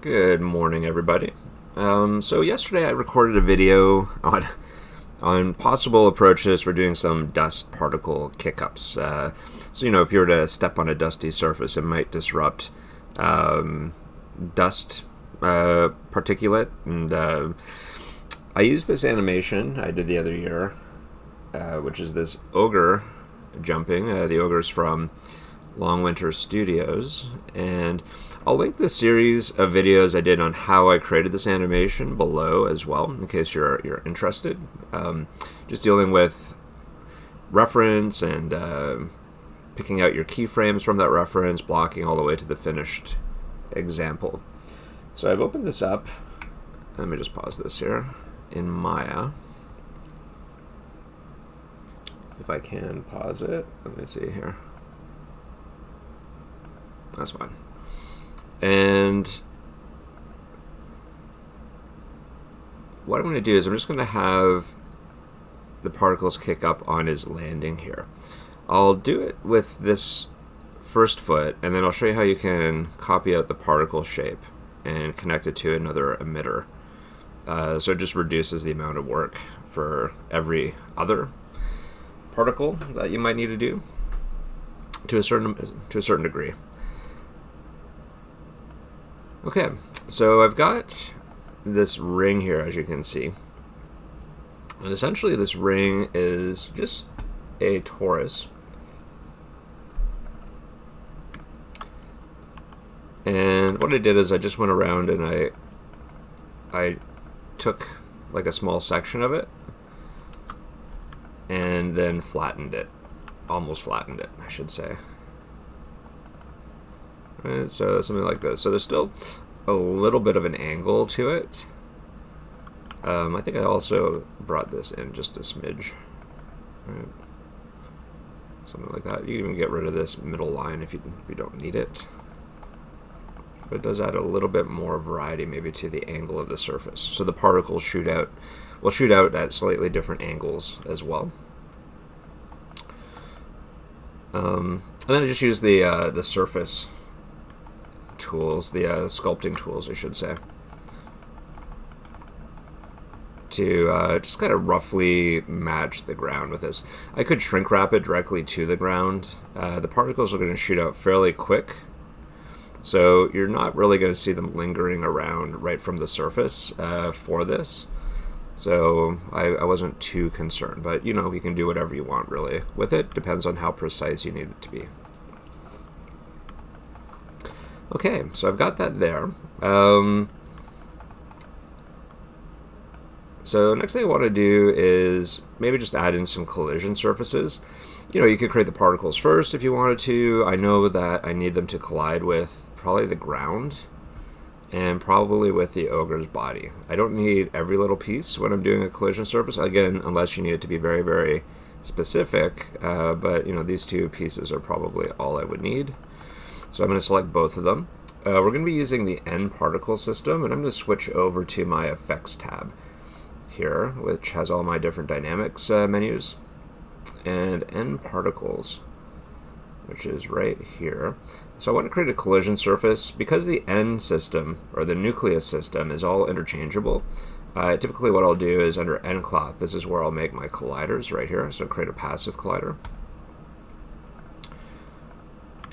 Good morning, everybody. So yesterday I recorded a video on possible approaches for doing some dust particle kick-ups. So if you were to step on a dusty surface, it might disrupt dust particulate. And I used this animation I did the other year, which is this ogre jumping. The ogre's from Long Winter Studios, and I'll link the series of videos I did on how I created this animation below as well, in case you're interested. Just dealing with reference and picking out your keyframes from that reference, blocking all the way to the finished example. So I've opened this up. Let me just pause this here in Maya. If I can pause it, let me see here. That's fine. And what I'm going to do is I'm just going to have the particles kick up on his landing here. I'll do it with this first foot, and then I'll show you how you can copy out the particle shape and connect it to another emitter. So it just reduces the amount of work for every other particle that you might need to do to a certain degree. Okay, so I've got this ring here, as you can see. And essentially this ring is just a torus. And what I did is I just went around and I took like a small section of it and then flattened it. Almost flattened it, I should say. Right, so something like this. So there's still a little bit of an angle to it. I think I also brought this in just a smidge. Right. Something like that. You can even get rid of this middle line if you don't need it. But it does add a little bit more variety maybe to the angle of the surface. So the particles will shoot out at slightly different angles as well. And then I just use the surface tools, the sculpting tools, I should say, to just kind of roughly match the ground with this. I could shrink wrap it directly to the ground. The particles are going to shoot out fairly quick, so you're not really going to see them lingering around right from the surface for this. So I wasn't too concerned, but you can do whatever you want really with it. Depends on how precise you need it to be. Okay, so I've got that there. So next thing I want to do is maybe just add in some collision surfaces. You could create the particles first if you wanted to. I know that I need them to collide with probably the ground and probably with the ogre's body. I don't need every little piece when I'm doing a collision surface, again, unless you need it to be very, very specific. But these two pieces are probably all I would need. So I'm going to select both of them. We're going to be using the N particle system, and I'm going to switch over to my effects tab here, which has all my different dynamics menus. And N particles, which is right here. So I want to create a collision surface. Because the N system, or the nucleus system, is all interchangeable, typically what I'll do is under N cloth, this is where I'll make my colliders right here. So create a passive collider.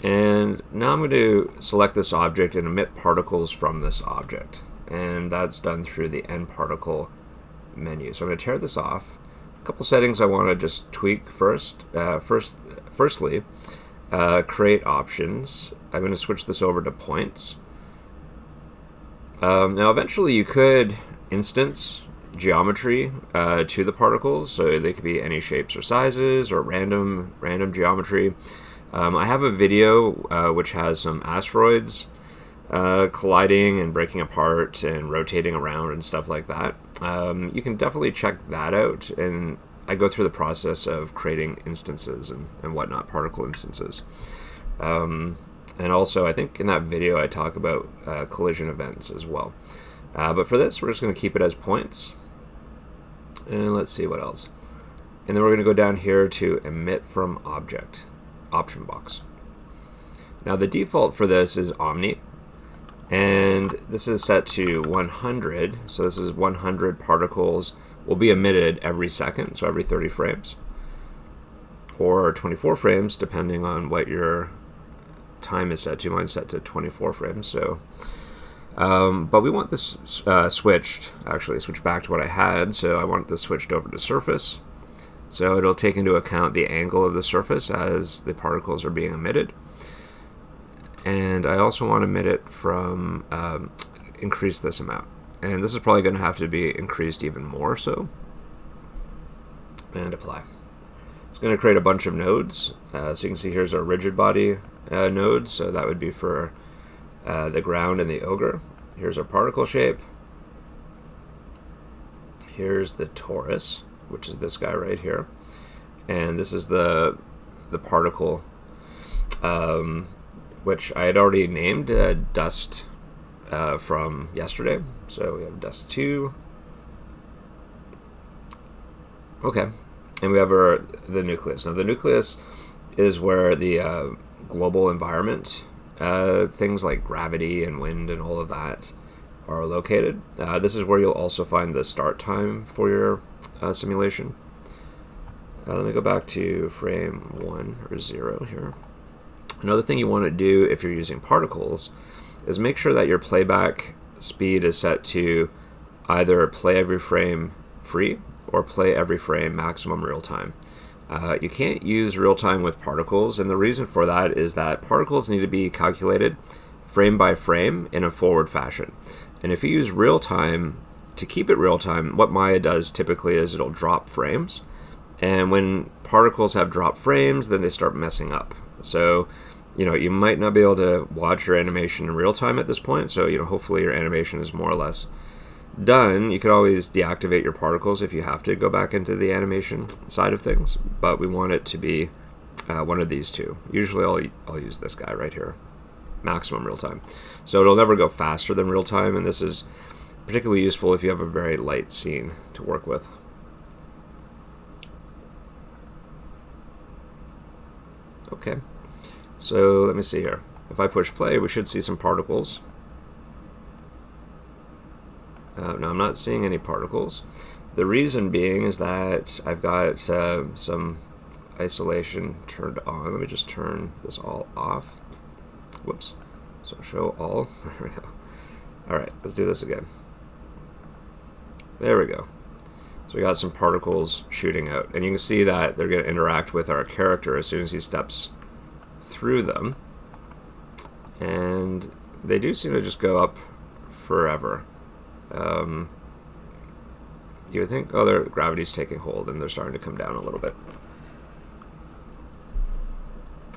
And now I'm going to select this object and emit particles from this object. And that's done through the N particle menu. So I'm going to tear this off. A couple settings I want to just tweak first. Firstly, create options. I'm going to switch this over to points. Now eventually you could instance geometry to the particles. So they could be any shapes or sizes or random geometry. I have a video which has some asteroids colliding and breaking apart and rotating around and stuff like that. You can definitely check that out, and I go through the process of creating instances and whatnot, particle instances. And also, I think in that video I talk about collision events as well. But for this, we're just going to keep it as points. And let's see what else. And then we're going to go down here to emit from object. Option box. Now the default for this is Omni. And this is set to 100, so this is 100 particles will be emitted every second, so every 30 frames, or 24 frames, depending on what your time is set to. Mine's set to 24 frames, so but we want this switched, actually switch back to what I had, so I want this switched over to surface. So it'll take into account the angle of the surface as the particles are being emitted. And I also want to emit it from, increase this amount. And this is probably going to have to be increased even more so. And apply. It's going to create a bunch of nodes. So you can see here's our rigid body node, so that would be for the ground and the ogre. Here's our particle shape. Here's the torus, which is this guy right here. And this is the particle, which I had already named dust from yesterday. So we have dust 2. Okay, and we have the nucleus. Now the nucleus is where the global environment, things like gravity and wind and all of that, are located. This is where you'll also find the start time for your simulation. Let me go back to frame 1 or 0 here. Another thing you want to do if you're using particles is make sure that your playback speed is set to either play every frame free or play every frame maximum real time. You can't use real time with particles, and the reason for that is that particles need to be calculated frame by frame in a forward fashion. And if you use real time, to keep it real time, what Maya does typically is it'll drop frames. And when particles have dropped frames, then they start messing up. So, you might not be able to watch your animation in real time at this point. So, hopefully your animation is more or less done. You could always deactivate your particles if you have to go back into the animation side of things. But we want it to be one of these two. Usually I'll use this guy right here, maximum real time. So it'll never go faster than real time. And this is particularly useful if you have a very light scene to work with. Okay, so let me see here. If I push play, we should see some particles. Now I'm not seeing any particles. The reason being is that I've got some isolation turned on. Let me just turn this all off. Whoops. So show all. There we go. All right, let's do this again. There we go. So we got some particles shooting out, and you can see that they're going to interact with our character as soon as he steps through them. And they do seem to just go up forever. You would think, their gravity's taking hold, and they're starting to come down a little bit.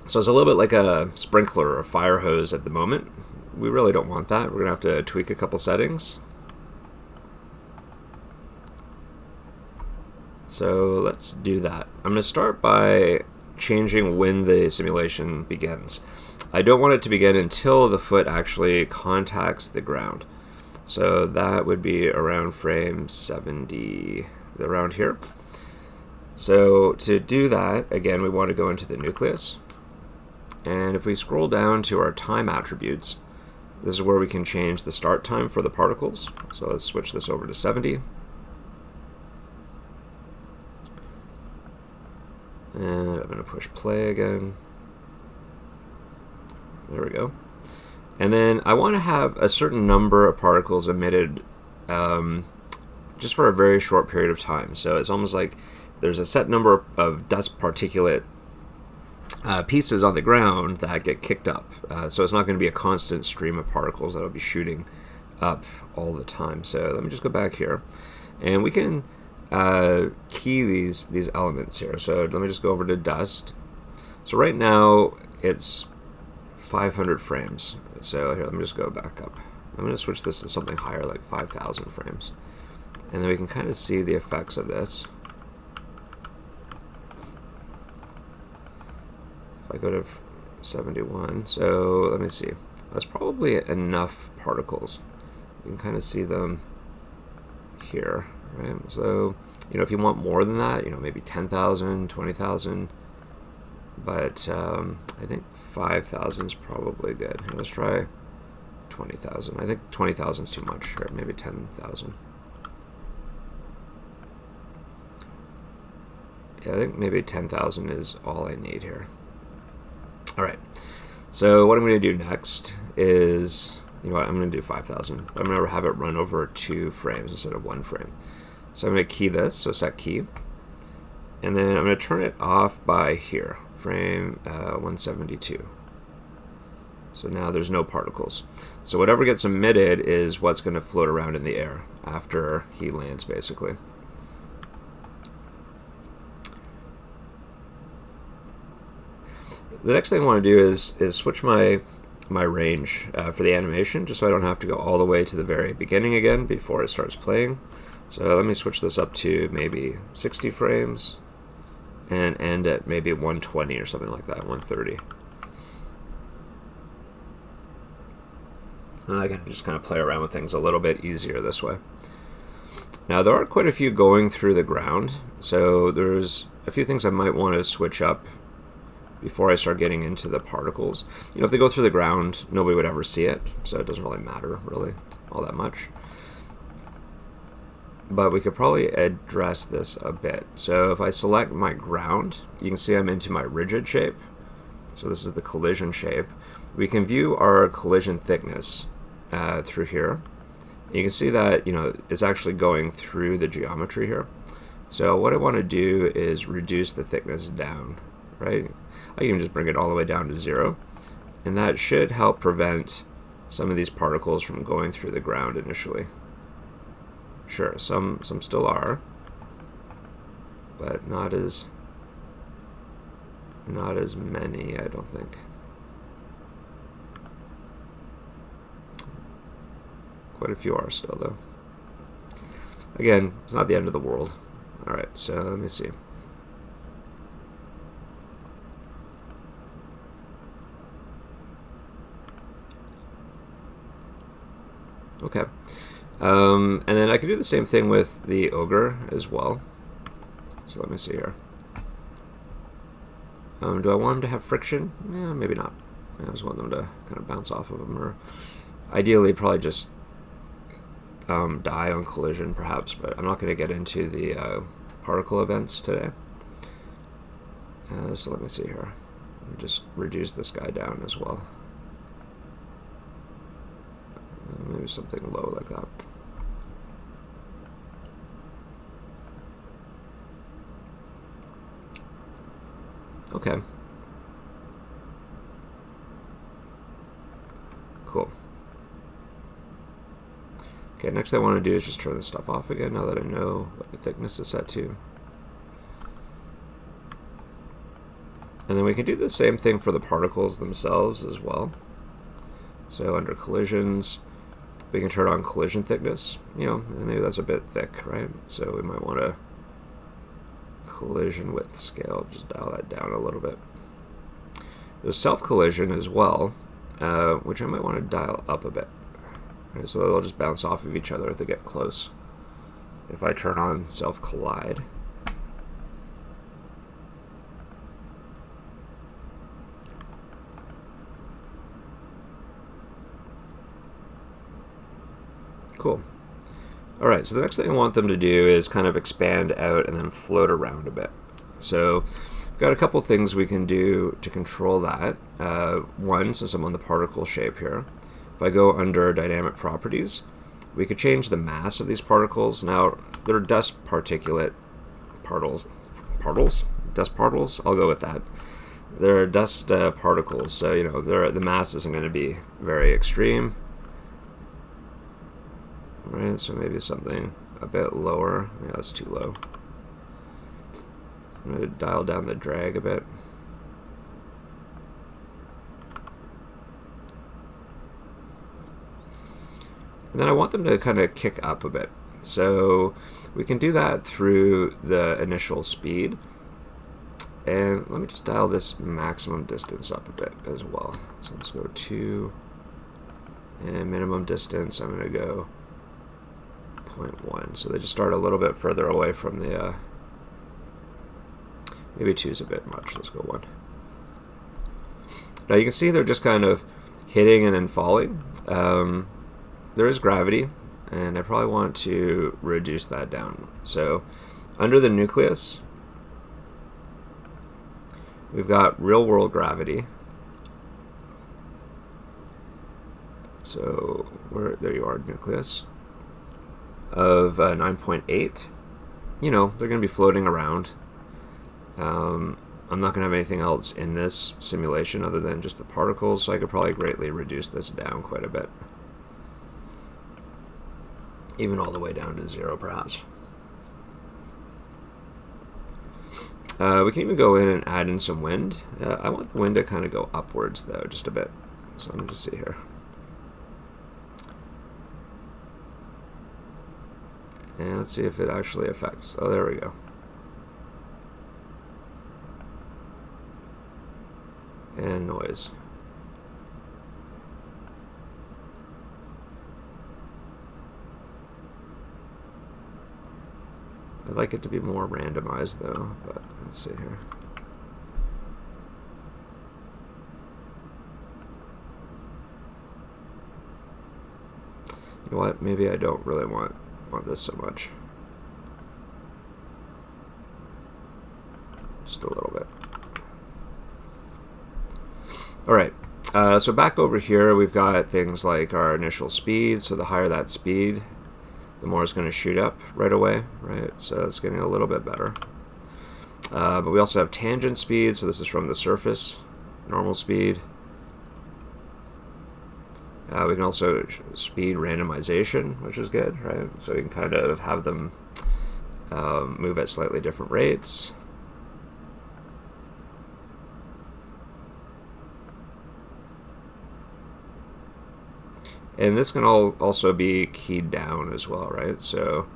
So it's a little bit like a sprinkler or a fire hose at the moment. We really don't want that. We're going to have to tweak a couple settings. So let's do that. I'm going to start by changing when the simulation begins. I don't want it to begin until the foot actually contacts the ground. So that would be around frame 70, around here. So to do that, again, we want to go into the nucleus. And if we scroll down to our time attributes, this is where we can change the start time for the particles. So let's switch this over to 70. And I'm going to push play again. There we go. And then I want to have a certain number of particles emitted just for a very short period of time. So it's almost like there's a set number of dust particulate pieces on the ground that get kicked up. So it's not going to be a constant stream of particles that will be shooting up all the time. So let me just go back here. And we can key these elements here. So let me just go over to dust. So right now it's 500 frames. So here, let me just go back up. I'm going to switch this to something higher, like 5,000 frames. And then we can kind of see the effects of this. If I go to 71, so let me see. That's probably enough particles. You can kind of see them here, right? So, if you want more than that, maybe 10,000, 20,000. But I think 5,000 is probably good. Let's try 20,000. I think 20,000 is too much, or maybe 10,000. Yeah, I think maybe 10,000 is all I need here. All right. So what I'm going to do next is, you know what, I'm going to do 5,000. I'm going to have it run over 2 frames instead of 1 frame. So I'm going to key this, so set key. And then I'm going to turn it off by here, frame 172. So now there's no particles. So whatever gets emitted is what's going to float around in the air after he lands, basically. The next thing I want to do is switch my range for the animation, just so I don't have to go all the way to the very beginning again before it starts playing. So let me switch this up to maybe 60 frames and end at maybe 120 or something like that, 130. And I can just kind of play around with things a little bit easier this way. Now there are quite a few going through the ground, so there's a few things I might want to switch up before I start getting into the particles. You know, if they go through the ground, nobody would ever see it, so it doesn't really matter, really, all that much. But we could probably address this a bit. So if I select my ground, you can see I'm into my rigid shape. So this is the collision shape. We can view our collision thickness through here. You can see that, you know, it's actually going through the geometry here. So what I want to do is reduce the thickness down, right? I can just bring it all the way down to 0, and that should help prevent some of these particles from going through the ground initially. Sure, some still are, but not as many, I don't think. Quite a few are still, though. Again, it's not the end of the world. All right, so let me see. Okay, and then I can do the same thing with the ogre as well. So let me see here. Do I want them to have friction? Yeah, maybe not. I just want them to kind of bounce off of them, or ideally probably just die on collision, perhaps. But I'm not going to get into the particle events today. So let me see here. Let me just reduce this guy down as well. Maybe something low like that. Okay. Cool. Okay, next thing I want to do is just turn this stuff off again now that I know what the thickness is set to. And then we can do the same thing for the particles themselves as well. So under collisions, we can turn on collision thickness. You know, maybe that's a bit thick, right? So we might want to collision width scale, just dial that down a little bit. There's self-collision as well, which I might want to dial up a bit. Right, so they'll just bounce off of each other if they get close. If I turn on self-collide, cool. All right, so the next thing I want them to do is kind of expand out and then float around a bit. So we've got a couple things we can do to control that. One, since I'm on the particle shape here, if I go under dynamic properties, we could change the mass of these particles. Now, they're dust particulate particles. Dust particles? I'll go with that. They're dust particles, so you know the mass isn't going to be very extreme. Right, so maybe something a bit lower. Yeah, that's too low. I'm going to dial down the drag a bit. And then I want them to kind of kick up a bit. So we can do that through the initial speed. And let me just dial this maximum distance up a bit as well. So let's go 2. And minimum distance, I'm going to go 0.1. So they just start a little bit further away from the, maybe 2 is a bit much. Let's go 1. Now you can see they're just kind of hitting and then falling. There is gravity, and I probably want to reduce that down. So under the nucleus, we've got real world gravity. So there you are, nucleus of 9.8. You know, they're going to be floating around. I'm not going to have anything else in this simulation other than just the particles, so I could probably greatly reduce this down quite a bit. Even all the way down to 0, perhaps. We can even go in and add in some wind. I want the wind to kind of go upwards, though, just a bit. So let me just see here. And let's see if it actually affects. Oh, there we go. And noise. I'd like it to be more randomized though, but let's see here. You know what? Maybe I don't really want this so much. Just a little bit. All right, so back over here, we've got things like our initial speed. So the higher that speed, the more it's going to shoot up right away, right? So it's getting a little bit better. But we also have tangent speed. So this is from the surface, normal speed. We can also speed randomization, which is good, right? So we can kind of have them move at slightly different rates. And this can also be keyed down as well, right? So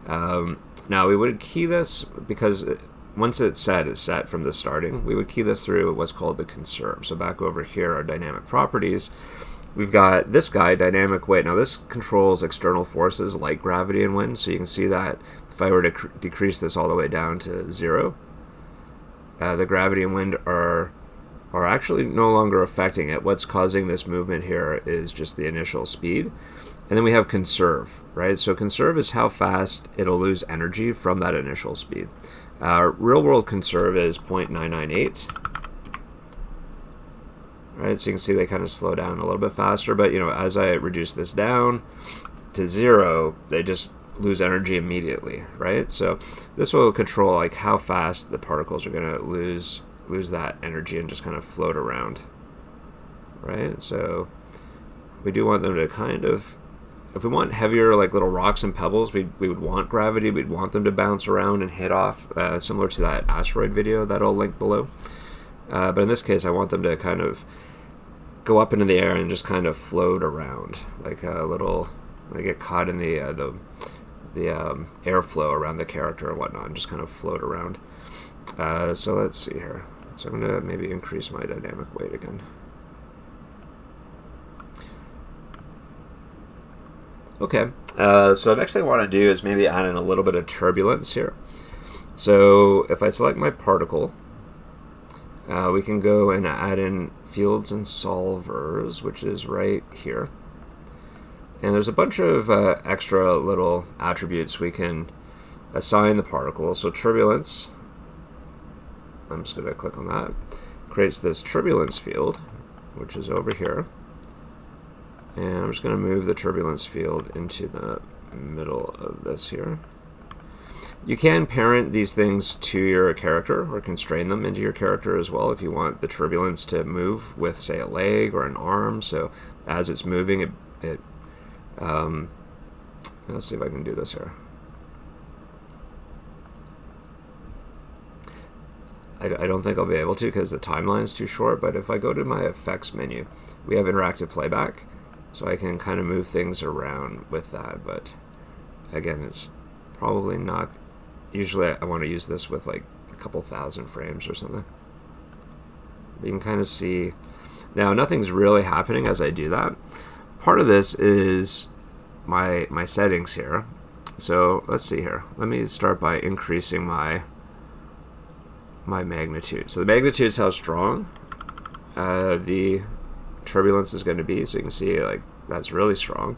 now we would key this because once it's set from the starting. We would key this through what's called the conserve. So back over here, our dynamic properties, we've got this guy, dynamic weight. Now this controls external forces like gravity and wind. So you can see that if I were to decrease this all the way down to 0, the gravity and wind are actually no longer affecting it. What's causing this movement here is just the initial speed. And then we have conserve, right? So conserve is how fast it'll lose energy from that initial speed. Real world conserve is 0.998. Right, so you can see they kind of slow down a little bit faster, but as I reduce this down to 0, they just lose energy immediately, right? So this will control like how fast the particles are going to lose that energy and just kind of float around, right? So we do want them to kind of, if we want heavier like little rocks and pebbles, we would want gravity. We'd want them to bounce around and hit off, similar to that asteroid video that I'll link below. But in this case, I want them to kind of go up into the air and just kind of float around, like a little, they get caught in the airflow around the character and whatnot, and just kind of float around. So let's see here. So I'm going to maybe increase my dynamic weight again. Okay, so next thing I want to do is maybe add in a little bit of turbulence here. So if I select my particle, we can go and add in fields and solvers, which is right here. And there's a bunch of extra little attributes we can assign the particle. So turbulence, I'm just going to click on that, creates this turbulence field, which is over here. And I'm just going to move the turbulence field into the middle of this here. You can parent these things to your character or constrain them into your character as well if you want the turbulence to move with, say, a leg or an arm. So as it's moving, let's see if I can do this here. I don't think I'll be able to because the timeline is too short, but if I go to my effects menu, we have interactive playback, so I can kind of move things around with that. But again, it's probably not. Usually I want to use this with like a couple thousand frames or something. You can kind of see now nothing's really happening as I do that. Part of this is my settings here. So let's see here. Let me start by increasing my magnitude. So the magnitude is how strong the turbulence is going to be. So you can see like that's really strong.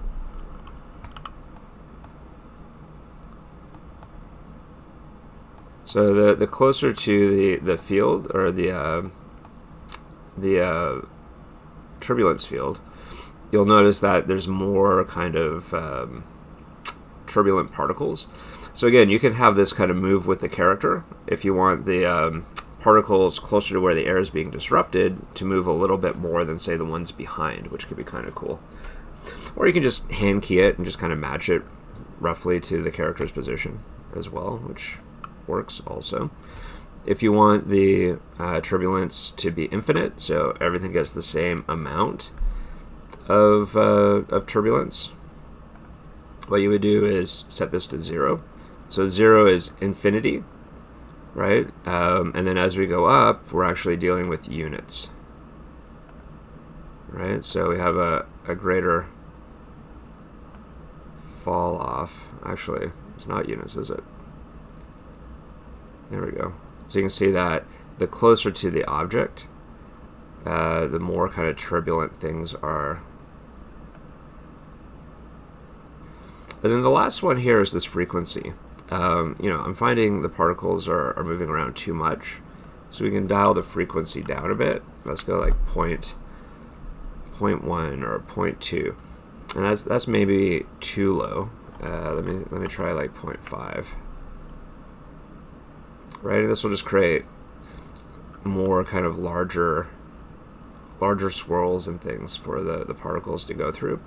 So the closer to the field, or the turbulence field, you'll notice that there's more kind of turbulent particles. So again, you can have this kind of move with the character if you want the particles closer to where the air is being disrupted to move a little bit more than, say, the ones behind, which could be kind of cool. Or you can just hand key it and just kind of match it roughly to the character's position as well, which works also. If you want the turbulence to be infinite, so everything gets the same amount of turbulence, what you would do is set this to 0. So 0 is infinity, right? And then as we go up, we're actually dealing with units, right? So we have a greater fall off. Actually, it's not units, is it? There we go. So you can see that the closer to the object, the more kind of turbulent things are. And then the last one here is this frequency. I'm finding the particles are moving around too much, so we can dial the frequency down a bit. Let's go like 0.1 or 0.2, and that's maybe too low. Let me try like 0.5. Right, and this will just create more kind of larger swirls and things for the particles to go through.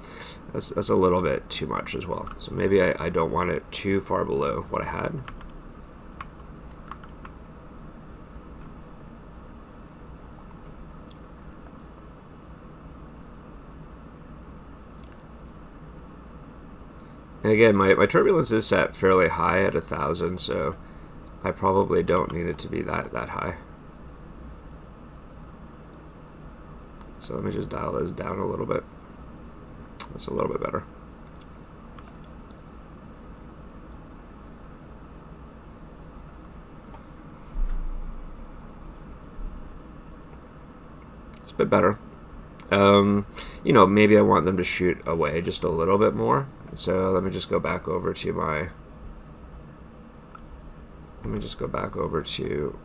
That's a little bit too much as well. So maybe I don't want it too far below what I had. And again, my turbulence is set fairly high at 1,000, so I probably don't need it to be that high. So let me just dial those down a little bit. That's a little bit better. It's a bit better. Maybe I want them to shoot away just a little bit more. So let me just go back over to my... Let me just go back over to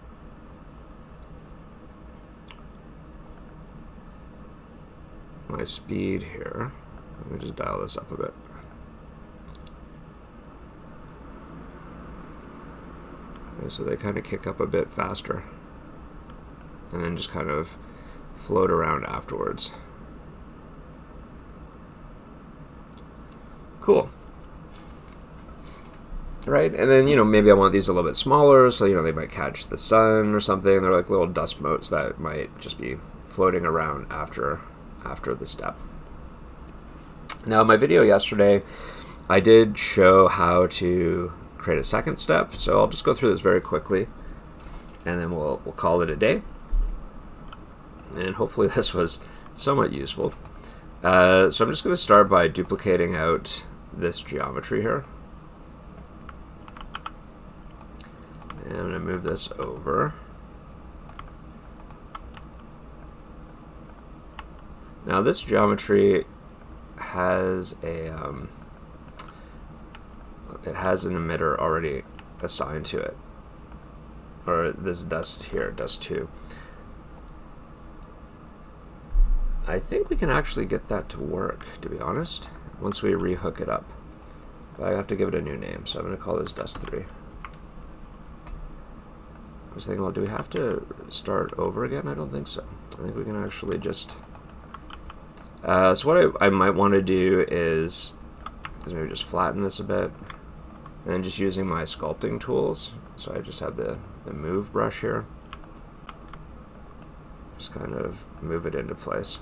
my speed here. Let me just dial this up a bit. Okay, so they kind of kick up a bit faster and then just kind of float around afterwards. Cool. Right, and then maybe I want these a little bit smaller, so they might catch the sun or something. They're like little dust motes that might just be floating around after the step. Now, in my video yesterday, I did show how to create a second step, so I'll just go through this very quickly, and then we'll call it a day. And hopefully this was somewhat useful. So I'm just going to start by duplicating out this geometry here. And I'm going to move this over. Now this geometry has it has an emitter already assigned to it, or this dust here, dust 2. I think we can actually get that to work, to be honest, once we rehook it up. But I have to give it a new name, so I'm going to call this dust 3. I was thinking, well, do we have to start over again? I don't think so. I think we can actually just... so what I might want to do is maybe just flatten this a bit, and then just using my sculpting tools. So I just have the move brush here. Just kind of move it into place.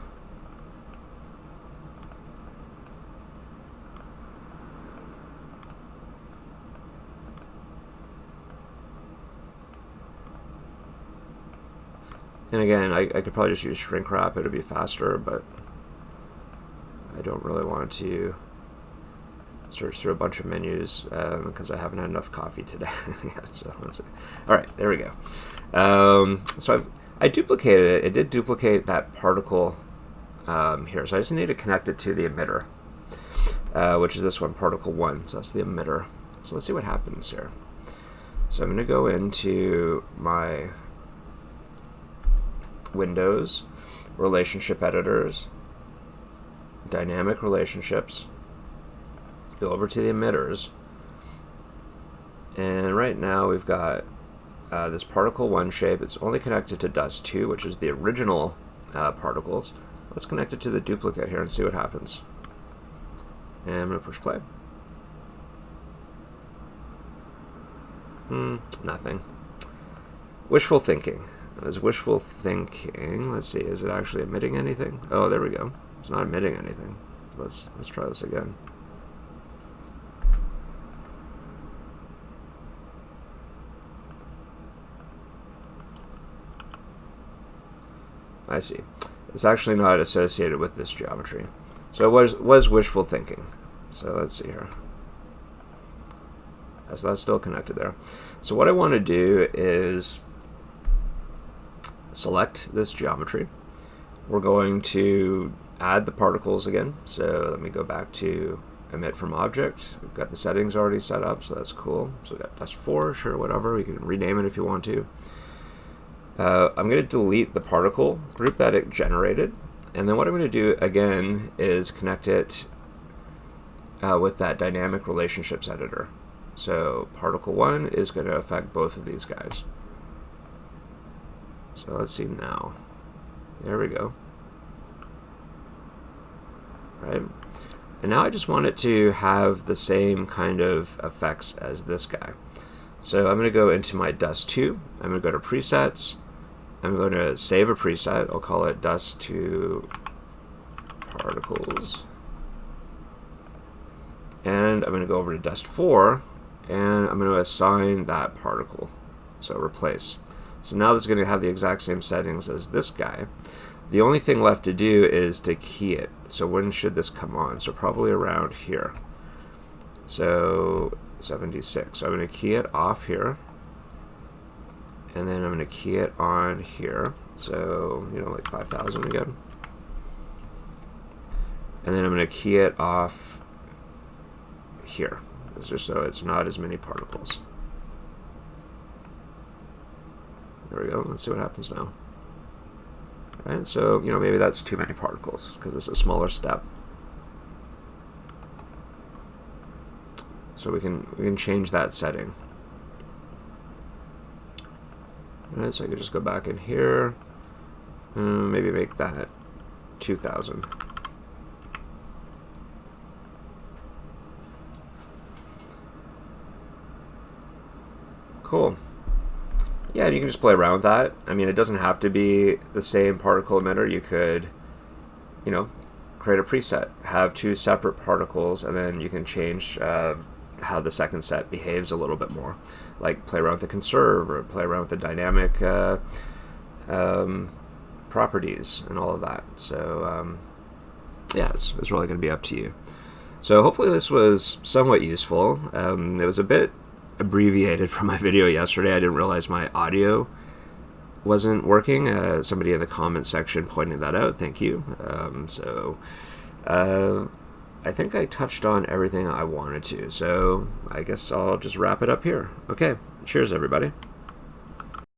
And again, I could probably just use shrink wrap, it would be faster, but I don't really want to search through a bunch of menus because I haven't had enough coffee today. So let's see. All right, there we go. So I duplicated it. It did duplicate that particle here. So I just need to connect it to the emitter, which is this one, particle 1. So that's the emitter. So let's see what happens here. So I'm going to go into my Windows, Relationship Editors, Dynamic Relationships, go over to the emitters, and right now we've got this particle 1 shape. It's only connected to dust 2, which is the original particles. Let's connect it to the duplicate here and see what happens. And I'm going to push play. Nothing. Wishful thinking. It was wishful thinking. Let's see, is it actually emitting anything? Oh, there we go. It's not emitting anything. Let's try this again. I see. It's actually not associated with this geometry. So it was wishful thinking. So let's see here. So that's still connected there. So what I want to do is select this geometry. We're going to add the particles again. So let me go back to emit from object. We've got the settings already set up, so that's cool. So we've got dust 4, sure, whatever. You can rename it if you want to. I'm going to delete the particle group that it generated. And then what I'm going to do again is connect it with that dynamic relationships editor. So particle 1 is going to affect both of these guys. So let's see now. There we go. Right? And now I just want it to have the same kind of effects as this guy. So I'm going to go into my dust 2. I'm going to go to presets. I'm going to save a preset. I'll call it dust 2 particles. And I'm going to go over to dust 4. And I'm going to assign that particle. So replace. So now this is going to have the exact same settings as this guy. The only thing left to do is to key it. So when should this come on? So probably around here. So 76. So I'm going to key it off here. And then I'm going to key it on here. So, like 5,000 again. And then I'm going to key it off here. Just so it's not as many particles. There we go. Let's see what happens now. All right, so maybe that's too many particles because it's a smaller step. So we can change that setting. All right, so I could just go back in here, maybe make that 2,000. Cool. Yeah, you can just play around with that. I mean, it doesn't have to be the same particle emitter. You could, create a preset, have 2 separate particles, and then you can change how the second set behaves a little bit more. Like play around with the conserve or play around with the dynamic properties and all of that. So, yeah, it's really going to be up to you. So hopefully this was somewhat useful. It was a bit abbreviated from my video yesterday. I didn't realize my audio wasn't working. Somebody in the comment section pointed that out. Thank you. I think I touched on everything I wanted to. So I guess I'll just wrap it up here. Okay. Cheers, everybody.